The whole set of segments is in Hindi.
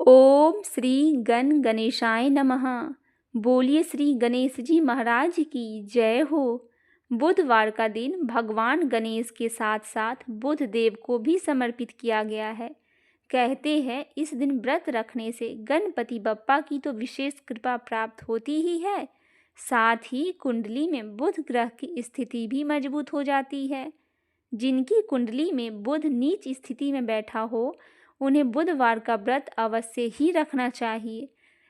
ओम श्री गण गणेशाय नमः। बोलिए श्री गणेश जी महाराज की जय हो। बुधवार का दिन भगवान गणेश के साथ साथ बुध देव को भी समर्पित किया गया है। कहते हैं इस दिन व्रत रखने से गणपति बप्पा की तो विशेष कृपा प्राप्त होती ही है, साथ ही कुंडली में बुध ग्रह की स्थिति भी मजबूत हो जाती है। जिनकी कुंडली में बुध नीच स्थिति में बैठा हो उन्हें बुधवार का व्रत अवश्य ही रखना चाहिए।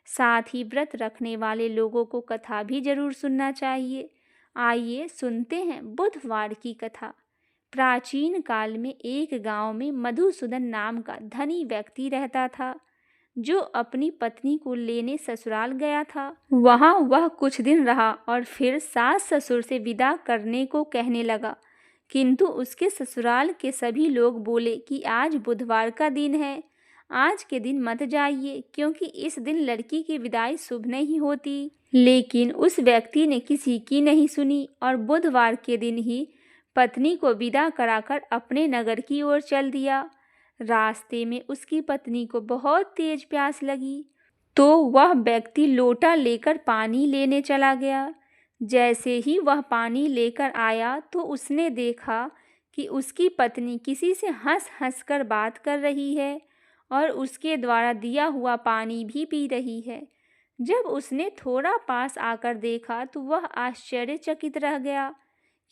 साथ ही व्रत रखने वाले लोगों को कथा भी जरूर सुनना चाहिए। आइए सुनते हैं बुधवार की कथा। प्राचीन काल में एक गांव में मधुसूदन नाम का धनी व्यक्ति रहता था, जो अपनी पत्नी को लेने ससुराल गया था। वहां वह कुछ दिन रहा और फिर सास ससुर से विदा करने को कहने लगा, किंतु उसके ससुराल के सभी लोग बोले कि आज बुधवार का दिन है, आज के दिन मत जाइए, क्योंकि इस दिन लड़की की विदाई शुभ नहीं होती। लेकिन उस व्यक्ति ने किसी की नहीं सुनी और बुधवार के दिन ही पत्नी को विदा कराकर अपने नगर की ओर चल दिया। रास्ते में उसकी पत्नी को बहुत तेज प्यास लगी, तो वह व्यक्ति लोटा लेकर पानी लेने चला गया। जैसे ही वह पानी लेकर आया तो उसने देखा कि उसकी पत्नी किसी से हंस हंस कर बात कर रही है और उसके द्वारा दिया हुआ पानी भी पी रही है। जब उसने थोड़ा पास आकर देखा तो वह आश्चर्यचकित रह गया,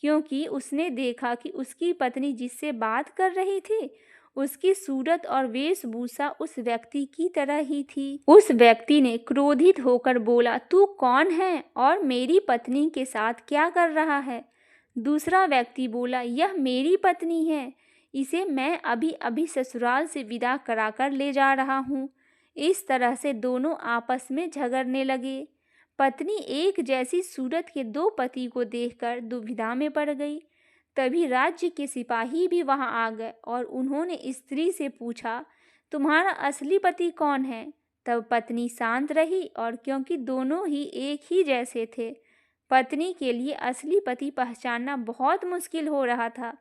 क्योंकि उसने देखा कि उसकी पत्नी जिससे बात कर रही थी उसकी सूरत और वेशभूषा उस व्यक्ति की तरह ही थी। उस व्यक्ति ने क्रोधित होकर बोला, तू कौन है और मेरी पत्नी के साथ क्या कर रहा है? दूसरा व्यक्ति बोला, यह मेरी पत्नी है, इसे मैं अभी अभी ससुराल से विदा कराकर ले जा रहा हूँ। इस तरह से दोनों आपस में झगड़ने लगे। पत्नी एक जैसी सूरत के दो पति को देखकर दुविधा में पड़ गई। तभी राज्य के सिपाही भी वहां आ गए और उन्होंने स्त्री से पूछा, तुम्हारा असली पति कौन है? तब पत्नी शांत रही, और क्योंकि दोनों ही एक ही जैसे थे, पत्नी के लिए असली पति पहचानना बहुत मुश्किल हो रहा था।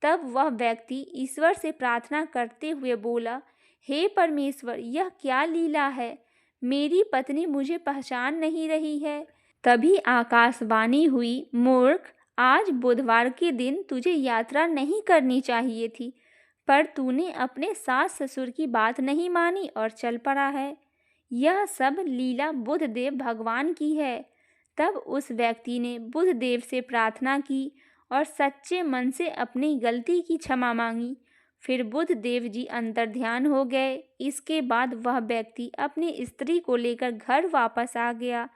तब वह व्यक्ति ईश्वर से प्रार्थना करते हुए बोला, हे परमेश्वर, यह क्या लीला है? मेरी पत्नी मुझे पहचान नहीं रही है। तभी आकाशवाणी हुई, मूर्ख, आज बुधवार के दिन तुझे यात्रा नहीं करनी चाहिए थी, पर तूने अपने सास ससुर की बात नहीं मानी और चल पड़ा है। यह सब लीला बुधदेव भगवान की है। तब उस व्यक्ति ने बुधदेव से प्रार्थना की और सच्चे मन से अपनी गलती की क्षमा मांगी। फिर बुधदेव जी अंतर्ध्यान हो गए। इसके बाद वह व्यक्ति अपनी स्त्री को लेकर घर वापस आ गया।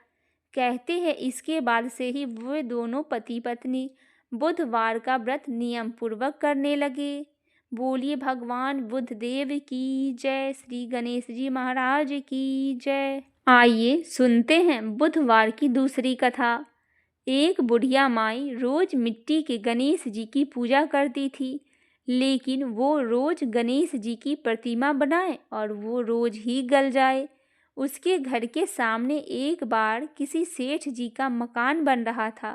कहते हैं इसके बाद से ही वे दोनों पति पत्नी बुधवार का व्रत नियम पूर्वक करने लगे। बोलिए भगवान बुधदेव की जय, श्री गणेश जी महाराज की जय। आइए सुनते हैं बुधवार की दूसरी कथा। एक बुढ़िया माई रोज मिट्टी के गणेश जी की पूजा करती थी, लेकिन वो रोज गणेश जी की प्रतिमा बनाए और वो रोज ही गल जाए। उसके घर के सामने एक बार किसी सेठ जी का मकान बन रहा था।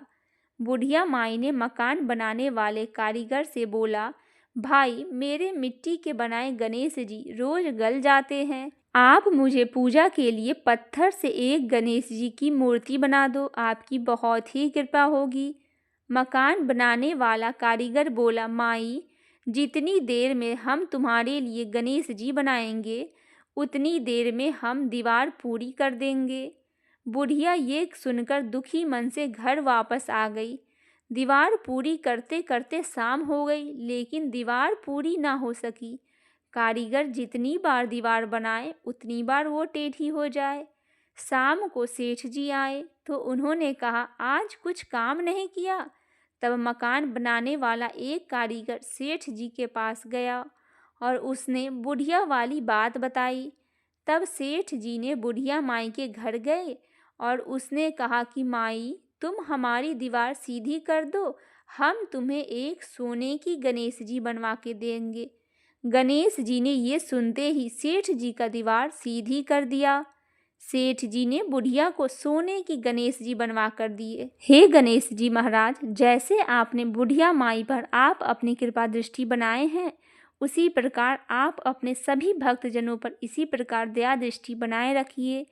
बुढ़िया माई ने मकान बनाने वाले कारीगर से बोला, भाई, मेरे मिट्टी के बनाए गणेश जी रोज गल जाते हैं, आप मुझे पूजा के लिए पत्थर से एक गणेश जी की मूर्ति बना दो, आपकी बहुत ही कृपा होगी। मकान बनाने वाला कारीगर बोला, माई, जितनी देर में हम तुम्हारे लिए गणेश जी बनाएंगे उतनी देर में हम दीवार पूरी कर देंगे। बुढ़िया ये सुनकर दुखी मन से घर वापस आ गई। दीवार पूरी करते करते शाम हो गई, लेकिन दीवार पूरी ना हो सकी। कारीगर जितनी बार दीवार बनाए उतनी बार वो टेढ़ी हो जाए। शाम को सेठ जी आए तो उन्होंने कहा, आज कुछ काम नहीं किया। तब मकान बनाने वाला एक कारीगर सेठ जी के पास गया और उसने बुढ़िया वाली बात बताई। तब सेठ जी ने बुढ़िया माई के घर गए और उसने कहा कि माई, तुम हमारी दीवार सीधी कर दो, हम तुम्हें एक सोने की गणेश जी बनवा के देंगे। गणेश जी ने ये सुनते ही सेठ जी का दीवार सीधी कर दिया। सेठ जी ने बुढ़िया को सोने की गणेश जी बनवा कर दिए। हे गणेश जी महाराज, जैसे आपने बुढ़िया माई पर आप अपनी कृपा दृष्टि बनाए हैं, उसी प्रकार आप अपने सभी भक्तजनों पर इसी प्रकार दया दृष्टि बनाए रखिए।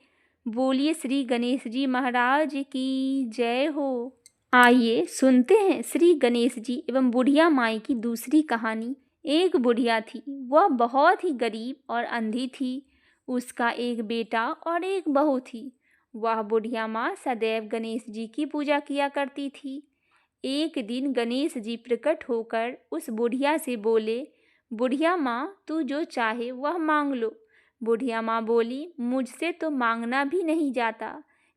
बोलिए श्री गणेश जी महाराज की जय हो। आइए सुनते हैं श्री गणेश जी एवं बुढ़िया माई की दूसरी कहानी। एक बुढ़िया थी, वह बहुत ही गरीब और अंधी थी। उसका एक बेटा और एक बहू थी। वह बुढ़िया माँ सदैव गणेश जी की पूजा किया करती थी। एक दिन गणेश जी प्रकट होकर उस बुढ़िया से बोले, बुढ़िया माँ, तू जो चाहे वह मांग लो। बुढ़िया माँ बोली, मुझसे तो मांगना भी नहीं जाता,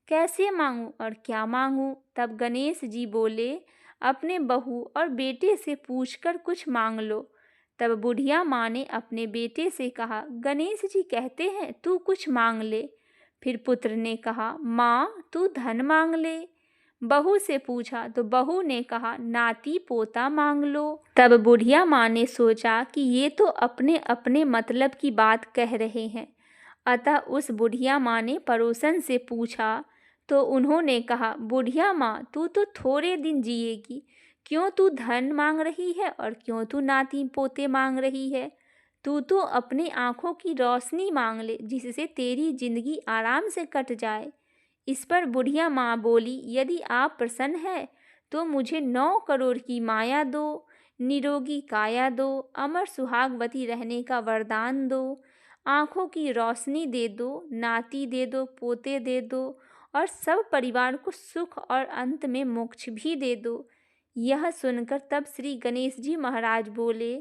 कैसे मांगूं और क्या मांगूं। तब गणेश जी बोले, अपने बहू और बेटे से पूछकर कुछ मांग लो। तब बुढ़िया माँ ने अपने बेटे से कहा, गणेश जी कहते हैं तू कुछ मांग ले। फिर पुत्र ने कहा, माँ तू धन मांग ले। बहू से पूछा तो बहू ने कहा, नाती पोता मांग लो। तब बुढ़िया माँ ने सोचा कि ये तो अपने अपने मतलब की बात कह रहे हैं। अतः उस बुढ़िया माँ ने पड़ोसन से पूछा तो उन्होंने कहा, बुढ़िया माँ तू तो थोड़े दिन जिएगी, क्यों तू धन मांग रही है और क्यों तू नाती पोते मांग रही है। तू तो अपनी आंखों की रोशनी मांग ले, जिससे तेरी जिंदगी आराम से कट जाए। इस पर बुढ़िया माँ बोली, यदि आप प्रसन्न हैं तो मुझे 9 करोड़ की माया दो, निरोगी काया दो, अमर सुहागवती रहने का वरदान दो, आँखों की रोशनी दे दो, नाती दे दो, पोते दे दो और सब परिवार को सुख और अंत में मोक्ष भी दे दो। यह सुनकर तब श्री गणेश जी महाराज बोले,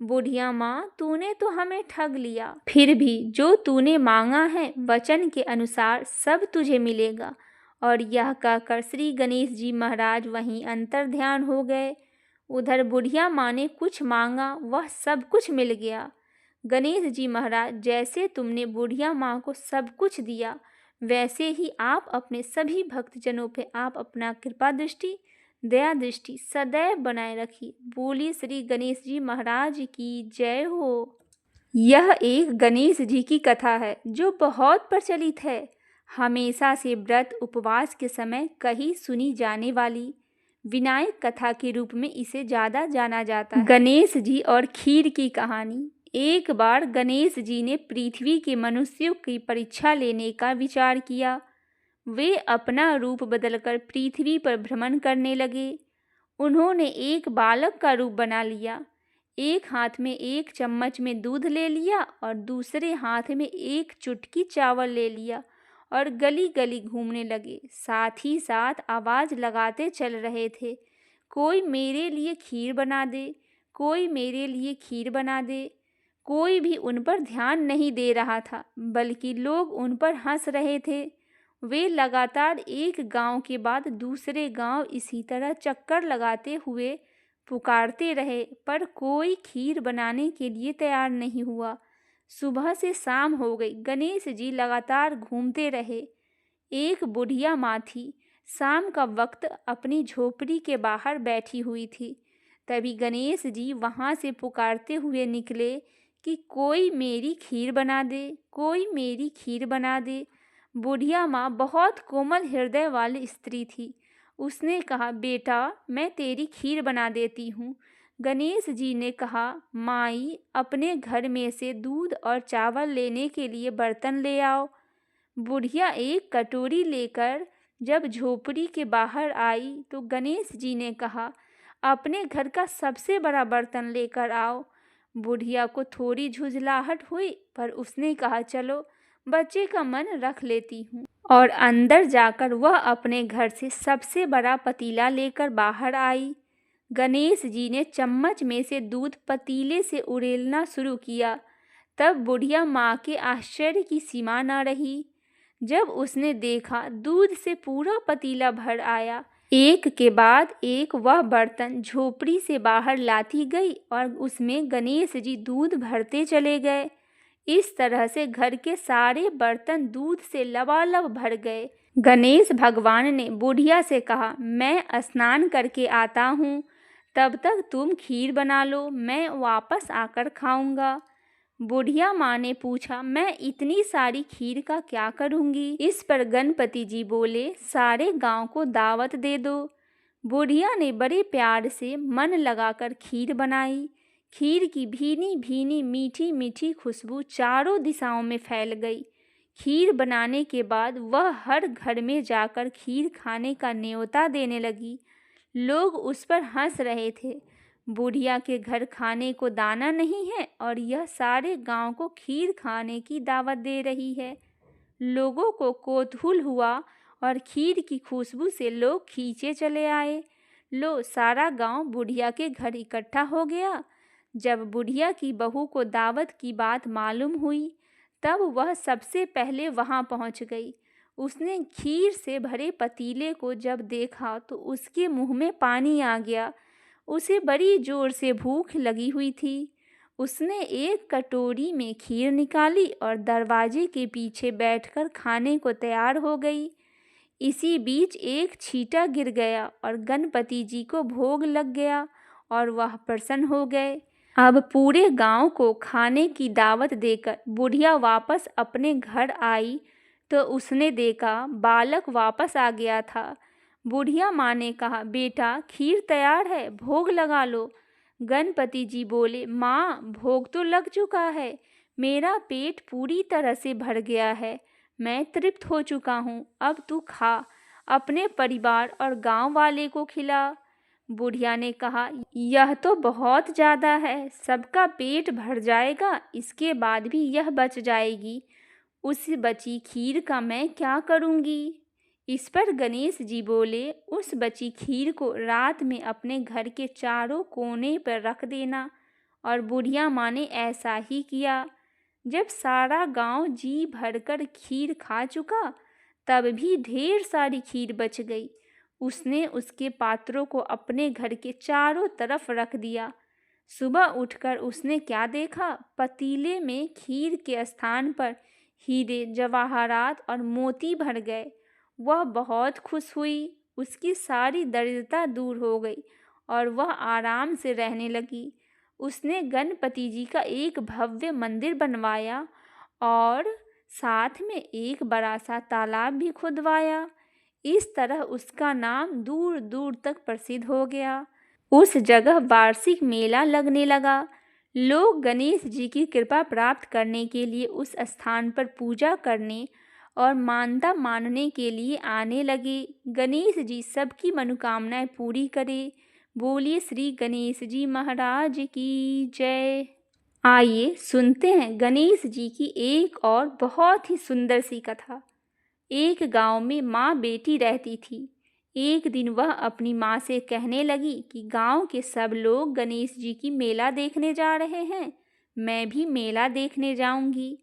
बुढ़िया माँ तूने तो हमें ठग लिया, फिर भी जो तूने मांगा है वचन के अनुसार सब तुझे मिलेगा। और यह कहकर श्री गणेश जी महाराज वहीं अंतर ध्यान हो गए। उधर बुढ़िया माँ ने कुछ मांगा, वह सब कुछ मिल गया। गणेश जी महाराज, जैसे तुमने बुढ़िया माँ को सब कुछ दिया, वैसे ही आप अपने सभी भक्तजनों पे आप अपना कृपा दृष्टि दया दृष्टि सदैव बनाए रखिए। बोलिए श्री गणेश जी महाराज की जय हो। यह एक गणेश जी की कथा है जो बहुत प्रचलित है। हमेशा से व्रत उपवास के समय कहीं सुनी जाने वाली विनायक कथा के रूप में इसे ज़्यादा जाना जाता है। गणेश जी और खीर की कहानी। एक बार गणेश जी ने पृथ्वी के मनुष्यों की परीक्षा लेने का विचार किया। वे अपना रूप बदलकर पृथ्वी पर भ्रमण करने लगे। उन्होंने एक बालक का रूप बना लिया। एक हाथ में एक चम्मच में दूध ले लिया और दूसरे हाथ में एक चुटकी चावल ले लिया और गली गली घूमने लगे। साथ ही साथ आवाज़ लगाते चल रहे थे, कोई मेरे लिए खीर बना दे, कोई मेरे लिए खीर बना दे। कोई भी उन पर ध्यान नहीं दे रहा था, बल्कि लोग उन पर हंस रहे थे। वे लगातार एक गांव के बाद दूसरे गांव इसी तरह चक्कर लगाते हुए पुकारते रहे, पर कोई खीर बनाने के लिए तैयार नहीं हुआ। सुबह से शाम हो गई, गणेश जी लगातार घूमते रहे। एक बुढ़िया माँ थी, शाम का वक्त अपनी झोपड़ी के बाहर बैठी हुई थी। तभी गणेश जी वहाँ से पुकारते हुए निकले कि कोई मेरी खीर बना दे, कोई मेरी खीर बना दे। बुढ़िया माँ बहुत कोमल हृदय वाली स्त्री थी। उसने कहा, बेटा मैं तेरी खीर बना देती हूँ। गणेश जी ने कहा, माई अपने घर में से दूध और चावल लेने के लिए बर्तन ले आओ। बुढ़िया एक कटोरी लेकर जब झोपड़ी के बाहर आई तो गणेश जी ने कहा, अपने घर का सबसे बड़ा बर्तन लेकर आओ। बुढ़िया को थोड़ी झुंझलाहट हुई, पर उसने कहा, चलो बच्चे का मन रख लेती हूँ। और अंदर जाकर वह अपने घर से सबसे बड़ा पतीला लेकर बाहर आई। गणेश जी ने चम्मच में से दूध पतीले से उड़ेलना शुरू किया। तब बुढ़िया माँ के आश्चर्य की सीमा न रही जब उसने देखा दूध से पूरा पतीला भर आया। एक के बाद एक वह बर्तन झोपड़ी से बाहर लाती गई और उसमें गणेश जी दूध भरते चले गए। इस तरह से घर के सारे बर्तन दूध से लबालब भर गए। गणेश भगवान ने बुढ़िया से कहा, मैं स्नान करके आता हूँ, तब तक तुम खीर बना लो, मैं वापस आकर खाऊंगा। बुढ़िया माँ ने पूछा, मैं इतनी सारी खीर का क्या करूँगी। इस पर गणपति जी बोले, सारे गांव को दावत दे दो। बुढ़िया ने बड़े प्यार से मन लगाकर खीर बनाई। खीर की भीनी भीनी मीठी मीठी खुशबू चारों दिशाओं में फैल गई। खीर बनाने के बाद वह हर घर में जाकर खीर खाने का न्योता देने लगी। लोग उस पर हंस रहे थे। बुढ़िया के घर खाने को दाना नहीं है और यह सारे गांव को खीर खाने की दावत दे रही है। लोगों को कौतूहल हुआ और खीर की खुशबू से लोग खींचे चले आए। लो, सारा गांव बुढ़िया के घर इकट्ठा हो गया। जब बुढ़िया की बहू को दावत की बात मालूम हुई, तब वह सबसे पहले वहां पहुंच गई। उसने खीर से भरे पतीले को जब देखा तो उसके मुंह में पानी आ गया। उसे बड़ी जोर से भूख लगी हुई थी। उसने एक कटोरी में खीर निकाली और दरवाजे के पीछे बैठकर खाने को तैयार हो गई। इसी बीच एक छींटा गिर गया और गणपति जी को भोग लग गया और वह प्रसन्न हो गए। अब पूरे गांव को खाने की दावत देकर बुढ़िया वापस अपने घर आई तो उसने देखा बालक वापस आ गया था। बुढ़िया माँ ने कहा, बेटा खीर तैयार है, भोग लगा लो। गणपति जी बोले, माँ भोग तो लग चुका है, मेरा पेट पूरी तरह से भर गया है, मैं तृप्त हो चुका हूँ, अब तू खा, अपने परिवार और गांव वाले को खिला। बुढ़िया ने कहा, यह तो बहुत ज़्यादा है, सबका पेट भर जाएगा, इसके बाद भी यह बच जाएगी, उस बची खीर का मैं क्या करूँगी। इस पर गणेश जी बोले, उस बची खीर को रात में अपने घर के चारों कोने पर रख देना। और बुढ़िया माँ ने ऐसा ही किया। जब सारा गांव जी भरकर खीर खा चुका, तब भी ढेर सारी खीर बच गई। उसने उसके पात्रों को अपने घर के चारों तरफ रख दिया। सुबह उठकर उसने क्या देखा, पतीले में खीर के स्थान पर हीरे, जवाहरात और मोती भर गए। वह बहुत खुश हुई। उसकी सारी दरिद्रता दूर हो गई और वह आराम से रहने लगी। उसने गणपति जी का एक भव्य मंदिर बनवाया और साथ में एक बड़ा सा तालाब भी खुदवाया। इस तरह उसका नाम दूर दूर तक प्रसिद्ध हो गया। उस जगह वार्षिक मेला लगने लगा। लोग गणेश जी की कृपा प्राप्त करने के लिए उस स्थान पर पूजा करने और मानता मानने के लिए आने लगे। गणेश जी सबकी मनोकामनाएं पूरी करे। बोलिए श्री गणेश जी महाराज की जय। आइए सुनते हैं गणेश जी की एक और बहुत ही सुंदर सी कथा। एक गांव में माँ बेटी रहती थी। एक दिन वह अपनी माँ से कहने लगी कि गांव के सब लोग गणेश जी की मेला देखने जा रहे हैं, मैं भी मेला देखने जाऊंगी।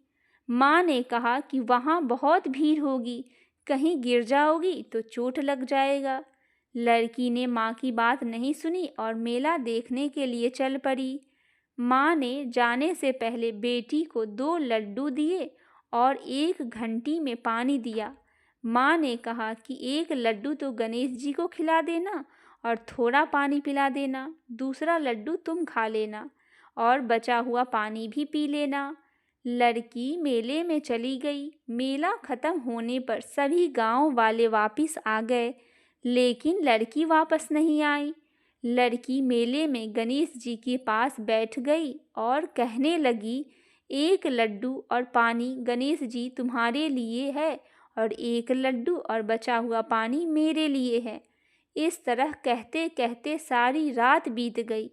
माँ ने कहा कि वहाँ बहुत भीड़ होगी, कहीं गिर जाओगी तो चोट लग जाएगा। लड़की ने माँ की बात नहीं सुनी और मेला देखने के लिए चल पड़ी। माँ ने जाने से पहले बेटी को 2 लड्डू दिए और एक घंटी में पानी दिया। माँ ने कहा कि एक लड्डू तो गणेश जी को खिला देना और थोड़ा पानी पिला देना, दूसरा लड्डू तुम खा लेना और बचा हुआ पानी भी पी लेना। लड़की मेले में चली गई। मेला खत्म होने पर सभी गांव वाले वापस आ गए, लेकिन लड़की वापस नहीं आई। लड़की मेले में गणेश जी के पास बैठ गई और कहने लगी, एक लड्डू और पानी गणेश जी तुम्हारे लिए है और एक लड्डू और बचा हुआ पानी मेरे लिए है। इस तरह कहते कहते सारी रात बीत गई।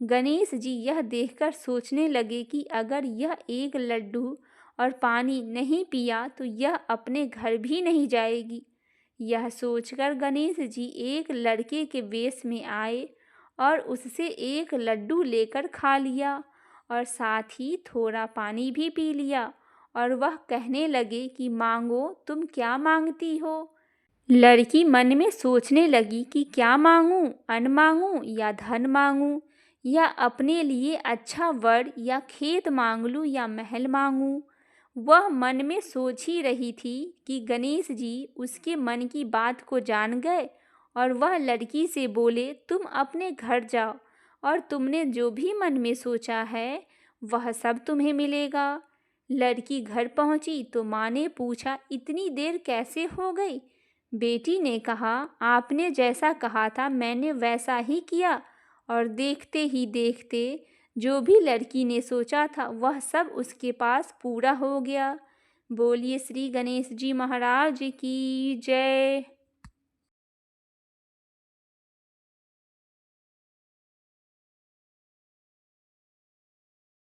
गणेश जी यह देखकर सोचने लगे कि अगर यह एक लड्डू और पानी नहीं पिया तो यह अपने घर भी नहीं जाएगी। यह सोचकर गणेश जी एक लड़के के वेश में आए और उससे एक लड्डू लेकर खा लिया और साथ ही थोड़ा पानी भी पी लिया और वह कहने लगे कि मांगो, तुम क्या मांगती हो। लड़की मन में सोचने लगी कि क्या मांगूं, अन्न मांगूं या धन मांगूं, या अपने लिए अच्छा वर या खेत मांग लूं या महल मांगूं। वह मन में सोच ही रही थी कि गणेश जी उसके मन की बात को जान गए और वह लड़की से बोले, तुम अपने घर जाओ और तुमने जो भी मन में सोचा है वह सब तुम्हें मिलेगा। लड़की घर पहुंची तो माँ ने पूछा, इतनी देर कैसे हो गई। बेटी ने कहा, आपने जैसा कहा था मैंने वैसा ही किया और देखते ही देखते जो भी लड़की ने सोचा था वह सब उसके पास पूरा हो गया। बोलिए श्री गणेश जी महाराज की जय।